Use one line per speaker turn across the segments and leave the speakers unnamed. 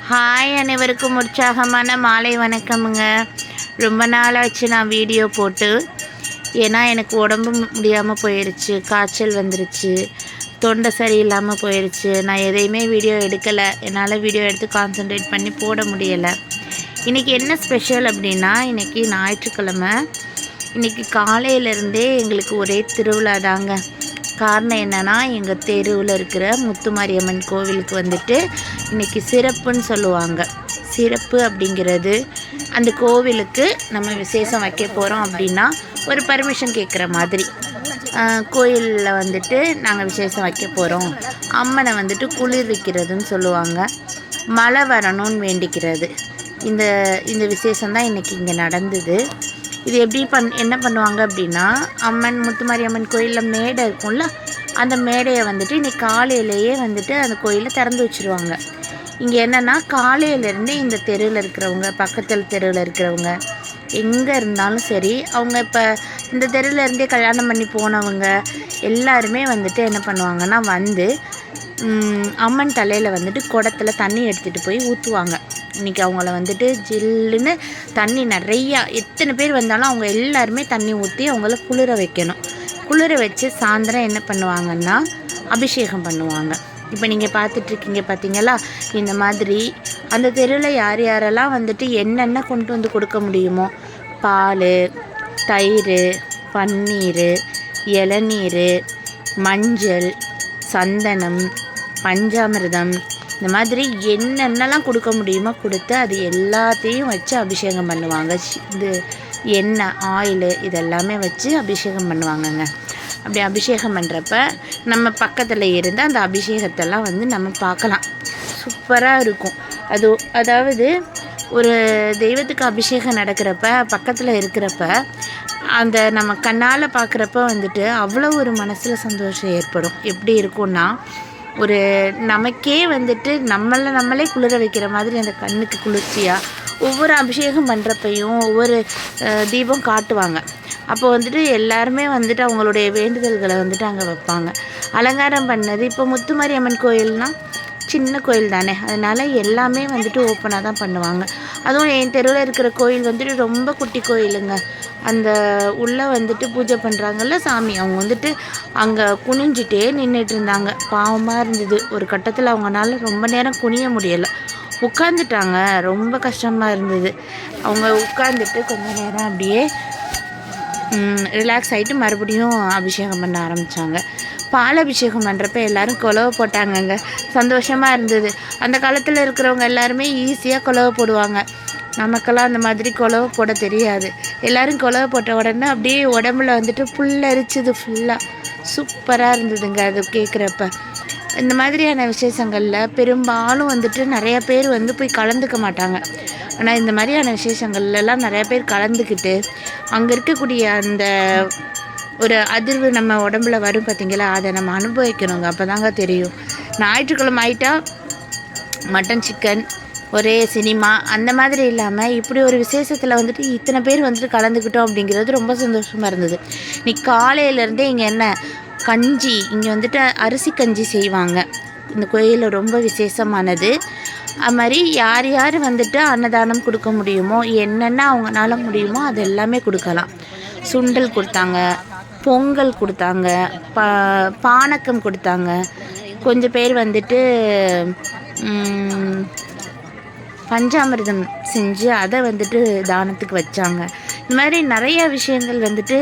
Hi, அனைவருக்கும் உற்சாகமான மாலை வணக்கமுங்க. ரொம்ப நாளாச்சு நான் வீடியோ போட்டு. ஏன்னா எனக்கு உடம்பு முடியாமல் போயிடுச்சு, காய்ச்சல் வந்துருச்சு, தொண்டை சரியில்லாமல் போயிடுச்சு. நான் எதையுமே வீடியோ எடுக்கலை. என்னால் வீடியோ எடுத்து கான்சன்ட்ரேட் பண்ணி போட முடியலை. இன்றைக்கி என்ன ஸ்பெஷல் அப்படின்னா, இன்றைக்கி ஞாயிற்றுக்கிழமை. இன்றைக்கி காலையிலேருந்தே எங்களுக்கு ஒரே திருவிழா தாங்க. காரணம் என்னென்னா, எங்கள் தெருவில் இருக்கிற முத்துமாரியம்மன் கோவிலுக்கு வந்துட்டு இன்றைக்கி சிறப்புன்னு சொல்லுவாங்க. சிறப்பு அப்படிங்கிறது அந்த கோவிலுக்கு நம்ம விசேஷம் வைக்க போகிறோம் அப்படின்னா ஒரு பர்மிஷன் கேட்குற மாதிரி. கோயிலில் வந்துட்டு நாங்கள் விசேஷம் வைக்க போகிறோம், அம்மனை வந்துட்டு குளிர்விக்கிறதுன்னு சொல்லுவாங்க. மழை வரணும்னு வேண்டிக்கிறது. இந்த இந்த விசேஷம்தான் இன்றைக்கி இங்கே நடந்தது. இது எப்படி என்ன பண்ணுவாங்க அப்படின்னா, முத்துமாரியம்மன் கோயிலில் மேடை இருக்கும்ல, அந்த மேடையை வந்துட்டு இன்றைக்கி காலையிலேயே வந்துட்டு அந்த கோயிலில் திறந்து வச்சுருவாங்க. இங்கே என்னென்னா, காலையிலேருந்து இந்த தெருவில் இருக்கிறவங்க, பக்கத்தில் தெருவில் இருக்கிறவங்க, எங்கே இருந்தாலும் சரி, அவங்க இப்போ இந்த தெருவில் இருந்தே கல்யாணம் பண்ணி போனவங்க எல்லாருமே வந்துட்டு என்ன பண்ணுவாங்கன்னா, வந்து அம்மன் தலையில் வந்துட்டு குடத்தில் தண்ணி எடுத்துகிட்டு போய் ஊற்றுவாங்க. இன்றைக்கி அவங்கள வந்துட்டு ஜில்லுன்னு தண்ணி நிறையா, எத்தனை பேர் வந்தாலும் அவங்க எல்லாருமே தண்ணி ஊற்றி அவங்கள குளிர வைக்கணும். குளிர வச்சு சாயந்தரம் என்ன பண்ணுவாங்கன்னா, அபிஷேகம் பண்ணுவாங்க. இப்போ நீங்கள் பார்த்துட்ருக்கீங்க பார்த்தீங்களா, இந்த மாதிரி அந்த தெருவில் யார் யாரெல்லாம் வந்துட்டு என்னென்ன கொண்டு வந்து கொடுக்க முடியுமோ, பால், தயிர், பன்னீர், இளநீர், மஞ்சள், சந்தனம், பஞ்சாமிர்தம், இந்த மாதிரி என்னென்னலாம் கொடுக்க முடியுமோ கொடுத்து அது எல்லாத்தையும் வச்சு அபிஷேகம் பண்ணுவாங்க. இது எண்ணெய், ஆயில் இதெல்லாமே வச்சு அபிஷேகம் பண்ணுவாங்கங்க. அப்படி அபிஷேகம் பண்ணுறப்ப நம்ம பக்கத்தில் இருந்து அந்த அபிஷேகத்தெல்லாம் வந்து நம்ம பார்க்கலாம். சூப்பராக இருக்கும். அதாவது ஒரு தெய்வத்துக்கு அபிஷேகம் நடக்கிறப்ப பக்கத்தில் இருக்கிறப்ப அந்த நம்ம கண்ணால் பார்க்குறப்ப வந்துட்டு அவ்வளோ ஒரு மனசில் சந்தோஷம் ஏற்படும். எப்படி இருக்கும்னா, ஒரு நமக்கே வந்துட்டு நம்மளே குளிர வைக்கிற மாதிரி அந்த கண்ணுக்கு குளிர்ச்சியாக ஒவ்வொரு அபிஷேகம் பண்ணுறப்பையும் ஒவ்வொரு தீபம் காட்டுவாங்க. அப்போ வந்துட்டு எல்லாருமே வந்துட்டு அவங்களுடைய வேண்டுதல்களை வந்துட்டு அங்கே வைப்பாங்க. அலங்காரம் பண்ணது இப்போ முத்துமாரியம்மன் கோயில்னால் சின்ன கோயில் தானே, அதனால் எல்லாமே வந்துட்டு ஓப்பனாக தான் பண்ணுவாங்க. அதுவும் என் தெருவில் இருக்கிற கோயில் வந்துட்டு ரொம்ப குட்டி கோயிலுங்க. அந்த உள்ளே வந்துட்டு பூஜை பண்ணுறாங்கல்ல சாமி, அவங்க வந்துட்டு அங்கே குனிஞ்சிட்டே நின்றுட்டு இருந்தாங்க. பாவமாக இருந்தது. ஒரு கட்டத்தில் அவங்களால ரொம்ப நேரம் குனிய முடியலை, உட்காந்துட்டாங்க. ரொம்ப கஷ்டமாக இருந்தது. அவங்க உட்காந்துட்டு கொஞ்சம் நேரம் அப்படியே ரிலாக்ஸ் ஆகிட்டு மறுபடியும் அபிஷேகம் பண்ண ஆரம்பித்தாங்க. பால் அபிஷேகம் பண்ணுறப்ப எல்லோரும் குலவை போட்டாங்கங்க. சந்தோஷமாக இருந்தது. அந்த காலத்தில் இருக்கிறவங்க எல்லாருமே ஈஸியாக குலவை போடுவாங்க. நமக்கெல்லாம் அந்த மாதிரி குலவை போட தெரியாது. எல்லோரும் குலவை போட்ட உடனே அப்படியே உடம்புல வந்துட்டு புல்லரிச்சுது ஃபுல்லாக. சூப்பராக இருந்ததுங்க அது கேட்குறப்ப. இந்த மாதிரியான விசேஷங்களில் பெரும்பாலும் வந்துட்டு நிறையா பேர் வந்து போய் கலந்துக்க மாட்டாங்க. ஆனால் இந்த மாதிரியான விசேஷங்கள்லாம் நிறையா பேர் கலந்துக்கிட்டு அங்கே இருக்கக்கூடிய அந்த ஒரு அதிர்வு நம்ம உடம்புல வரும் பார்த்திங்களா, அதை நம்ம அனுபவிக்கணுங்க. அப்போ தாங்க தெரியும். ஞாயிற்றுக்கிழமை ஆகிட்டா மட்டன், சிக்கன், ஒரே சினிமா அந்த மாதிரி இல்லாமல் இப்படி ஒரு விசேஷத்தில் வந்துட்டு இத்தனை பேர் வந்துட்டு கலந்துக்கிட்டோம் அப்படிங்கிறது ரொம்ப சந்தோஷமாக இருந்தது. இன்னைக்கு காலையிலேருந்தே இங்கே என்ன கஞ்சி, இங்கே வந்துட்டு அரிசி கஞ்சி செய்வாங்க. இந்த கோயிலில் ரொம்ப விசேஷமானது. அது மாதிரி யார் யார் வந்துட்டு அன்னதானம் கொடுக்க முடியுமோ, என்னென்ன அவங்களால முடியுமோ அது எல்லாமே கொடுக்கலாம். சுண்டல் கொடுத்தாங்க, பொங்கல் கொடுத்தாங்க, பானக்கம் கொடுத்தாங்க. கொஞ்சம் பேர் வந்துட்டு பஞ்சாமிர்தம் செஞ்சு அதை வந்துட்டு தானத்துக்கு வச்சாங்க. இந்த மாதிரி நிறைய விஷயங்கள் வந்துட்டு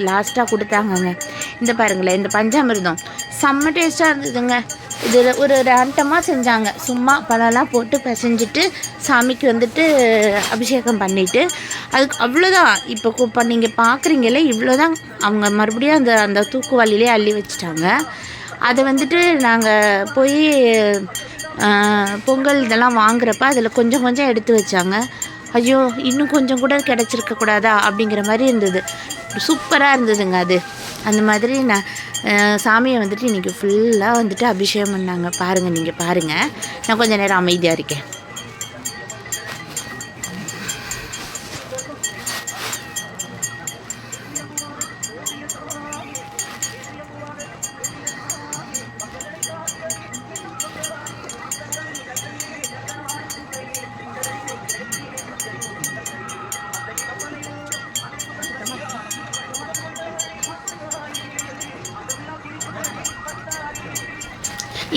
லாஸ்ட்டாக கொடுத்தாங்கங்க. இந்த பாருங்களேன், இந்த பஞ்சாமிர்தம் செம்ம டேஸ்ட்டாக இருந்ததுங்க. இது ஒரு ரேண்டமாக செஞ்சாங்க. சும்மா பழம்லாம் போட்டு பிசைஞ்சிட்டு சாமிக்கு வந்துட்டு அபிஷேகம் பண்ணிவிட்டு அதுக்கு அவ்வளோதான். இப்போ நீங்கள் பார்க்குறீங்களே இவ்வளோதான். அவங்க மறுபடியும் அந்த தூக்குவாளிலே அள்ளி வச்சுட்டாங்க. அதை வந்துட்டு நாங்கள் போய் பொங்கல் இதெல்லாம் வாங்குறப்ப அதில் கொஞ்சம் கொஞ்சம் எடுத்து வச்சாங்க. ஐயோ, இன்னும் கொஞ்சம் கூட கிடச்சிருக்கக்கூடாதா அப்படிங்கிற மாதிரி இருந்தது. சூப்பராக இருந்ததுங்க அது. அந்த மாதிரி நான் சாமியை வந்துட்டு இன்றைக்கி ஃபுல்லாக வந்துட்டு அபிஷேகம் பண்ணாங்க. பாருங்கள், நீங்கள் பாருங்கள். நான் கொஞ்சம் நேரம் அமைதியாக இருக்கேன்.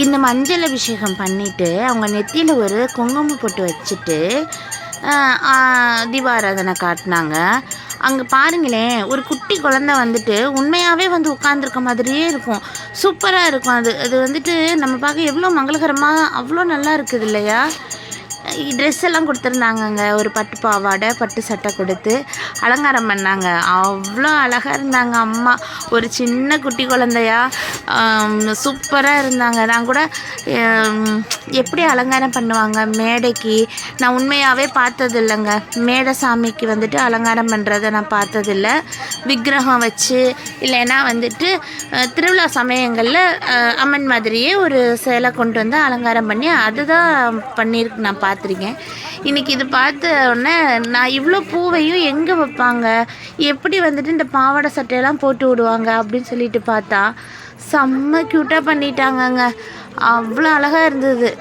இந்த மஞ்சள் அபிஷேகம் பண்ணிவிட்டு அவங்க நெத்தியில் ஒரு குங்குமம் போட்டு வச்சுட்டு தீபாராதனை காட்டினாங்க. அங்கே பாருங்களேன், ஒரு குட்டி குழந்தை வந்துட்டு உண்மையாகவே வந்து உட்காந்துருக்க மாதிரியே இருக்கும். சூப்பராக இருக்கும். அது வந்துட்டு நம்ம பார்க்க எவ்வளோ மங்களகரமாக அவ்வளோ நல்லா இருக்குது இல்லையா? ட்ரெஸ் எல்லாம் கொடுத்துருந்தாங்கங்க. ஒரு பட்டு பாவாடை பட்டு சட்டை கொடுத்து அலங்காரம் பண்ணாங்க. அவ்வளோ அழகாக இருந்தாங்க அம்மா. ஒரு சின்ன குட்டி குழந்தையா சூப்பராக இருந்தாங்க. நான் கூட எப்படி அலங்காரம் பண்ணுவாங்க மேடைக்கு நான் உண்மையாகவே பார்த்தது இல்லைங்க. மேடை சாமிக்கு வந்துட்டு அலங்காரம் பண்ணுறதை நான் பார்த்ததில்லை. விக்கிரகம் வச்சு இல்லைன்னா வந்துட்டு திருவிழா சமயங்களில் அம்மன் மாதிரியே ஒரு சேலை கொண்டு வந்து அலங்காரம் பண்ணி அதுதான் பண்ணியிருக்கு நான் பார்த்துருக்கேன். இன்றைக்கி இது பார்த்த உடனே நான் இவ்வளோ பூவையும் எங்கே வைப்பாங்க, எப்படி வந்துட்டு இந்த பாவாடை சட்டையெல்லாம் போட்டு விடுவாங்க அப்படின்னு சொல்லிட்டு பார்த்தா செம்ம க்யூட்டாக பண்ணிட்டாங்கங்க. அவ்வளோ அழகாக இருந்தது.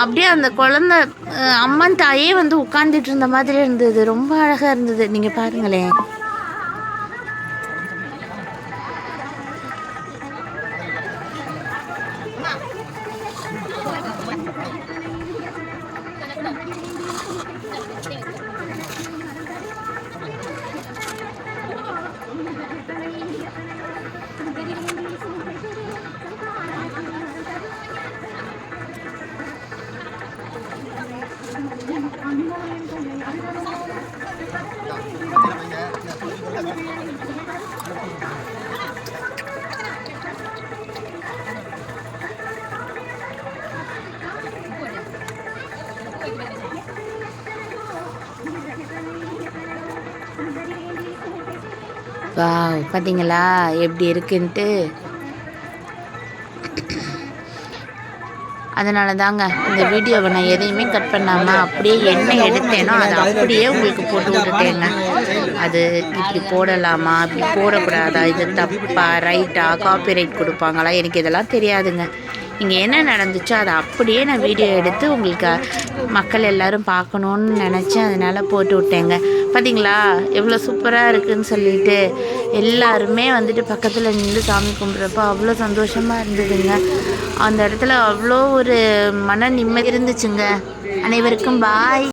அப்படியே அந்த குழந்த அம்மன் தாயே வந்து உட்காந்துட்டு இருந்த மாதிரி இருந்தது. ரொம்ப அழகாக இருந்தது. நீங்கள் பாருங்களேன். வாவ், பார்த்தீங்களா எப்படி இருக்குன்ட்டு. அதனால தாங்க இந்த வீடியோவை நான் எதையுமே கட் பண்ணாமல் அப்படியே என்ன எடுத்தேனோ அதை அப்படியே உங்களுக்கு போட்டு விட்டுட்டேங்க. அது இப்படி போடலாமா, இப்படி போடக்கூடாதா, இது தப்பா ரைட்டா, காப்பிரைட் கொடுப்பாங்களா, எனக்கு இதெல்லாம் தெரியாதுங்க. இங்கே என்ன நடந்துச்சோ அதை அப்படியே நான் வீடியோ எடுத்து உங்களுக்கு மக்கள் எல்லோரும் பார்க்கணுன்னு நினச்சேன். அதனால் போட்டு விட்டேங்க. பார்த்தீங்களா எவ்வளோ சூப்பராக இருக்குதுன்னு சொல்லிட்டு எல்லாருமே வந்துட்டு பக்கத்தில் நின்று சாமி கும்பிட்றப்போ அவ்வளோ சந்தோஷமாக இருந்ததுங்க. அந்த இடத்துல அவ்வளோ ஒரு மன நிம்மதி இருந்துச்சுங்க. அனைவருக்கும் பாய்.